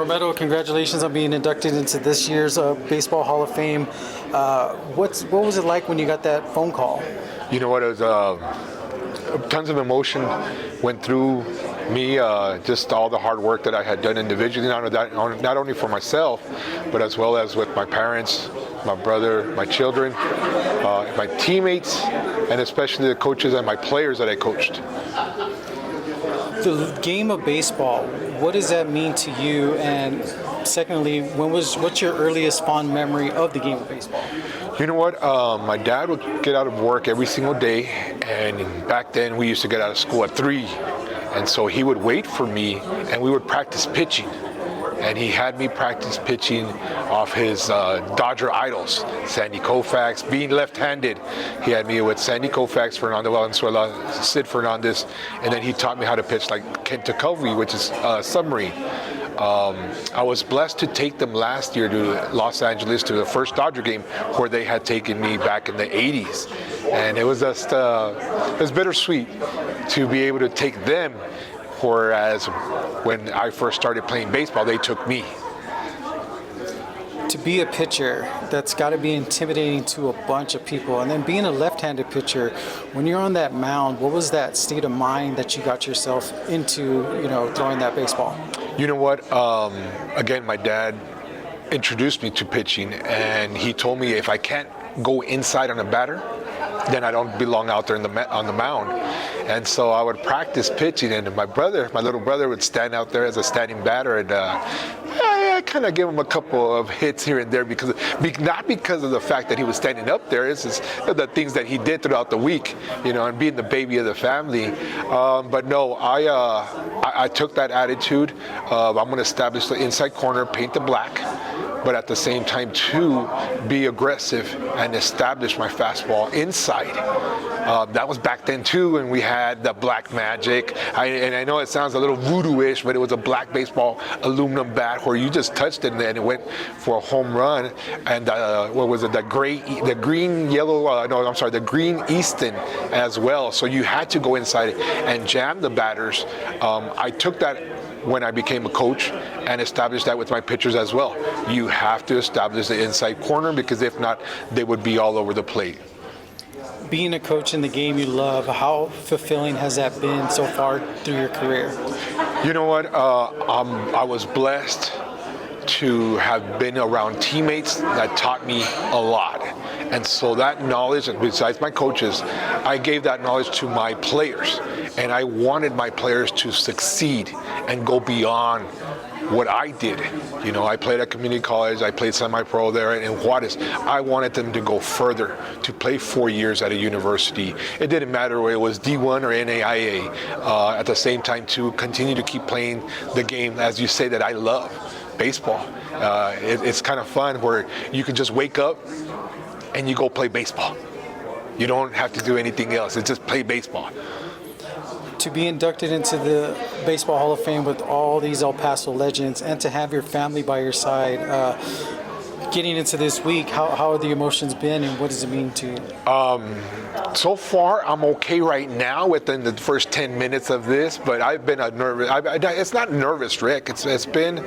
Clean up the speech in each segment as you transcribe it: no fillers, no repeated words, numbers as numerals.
Armando, congratulations on being inducted into this year's Baseball Hall of Fame. What was it like when you got that phone call? You know what? It was tons of emotion went through me. Just all the hard work that I had done individually, not only for myself, but as well as with my parents, my brother, my children, my teammates, and especially the coaches and my players that I coached. The game of baseball, what does that mean to you? And secondly, what's your earliest fond memory of the game of baseball? You know what? My dad would get out of work every single day, and back then we used to get out of school at 3. And so he would wait for me, and we would practice pitching. And he had me practice pitching off his Dodger idols, Sandy Koufax. Being left-handed, he had me with Sandy Koufax, Fernando Valenzuela, Sid Fernandez, and then he taught me how to pitch like Kent Covey, which is submarine. I was blessed to take them last year to Los Angeles to the first Dodger game where they had taken me back in the 80s. And it was just, it was bittersweet to be able to take them, whereas when I first started playing baseball, they took me. To be a pitcher, that's got to be intimidating to a bunch of people. And then being a left-handed pitcher, when you're on that mound, what was that state of mind that you got yourself into, throwing that baseball? You know what? Again, my dad introduced me to pitching, and he told me if I can't go inside on a batter, then I don't belong out there on the mound. And so I would practice pitching, and my little brother would stand out there as a standing batter, and I kind of give him a couple of hits here and there not because of the fact that he was standing up there. It's just the things that he did throughout the week, and being the baby of the family. But no, I took that attitude of I'm going to establish the inside corner, paint the black, but at the same time to be aggressive and establish my fastball inside. That was back then too, when we had the black magic. And I know it sounds a little voodoo-ish, but it was a black baseball aluminum bat where you just touched it and then it went for a home run. And what was it? The green Easton as well. So you had to go inside and jam the batters. I took that when I became a coach and established that with my pitchers as well. You have to establish the inside corner, because if not, they would be all over the plate. Being a coach in the game you love, how fulfilling has that been so far through your career? You know what? I was blessed to have been around teammates that taught me a lot. And so that knowledge, besides my coaches, I gave that knowledge to my players. And I wanted my players to succeed and go beyond what I did. I played at community college, I played semi-pro there in Juarez. I wanted them to go further, to play 4 years at a university. It didn't matter whether it was D1 or NAIA. At the same time, to continue to keep playing the game, as you say, that I love, baseball. It's kind of fun where you can just wake up and you go play baseball. You don't have to do anything else. It's just play baseball. To be inducted into the Baseball Hall of Fame with all these El Paso legends, and to have your family by your side, getting into this week, how have the emotions been, and what does it mean to you? So far, I'm okay right now within the first 10 minutes of this, but I've been nervous. It's not nervous, Rick. It's been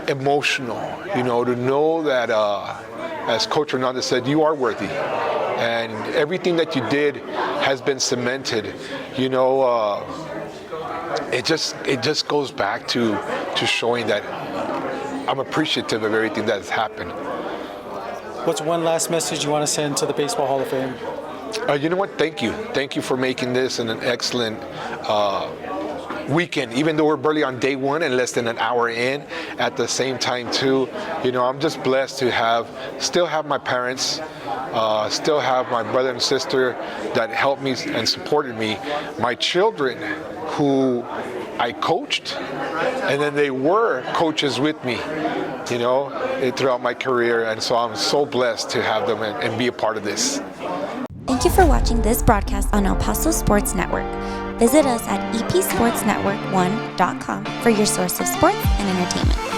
emotional, to know that, as Coach Hernandez said, you are worthy. And everything that you did has been cemented. It just goes back to showing that I'm appreciative of everything that has happened. What's one last message you want to send to the Baseball Hall of Fame? You know what? Thank you. Thank you for making this an excellent weekend, even though we're barely on day one and less than an hour in. At the same time too, I'm just blessed to still have my parents, still have my brother and sister that helped me and supported me, my children who I coached, and then they were coaches with me, throughout my career. And so I'm so blessed to have them and be a part of this. Thank you for watching this broadcast on El Paso Sports Network. Visit us at EPSportsNetwork1.com for your source of sports and entertainment.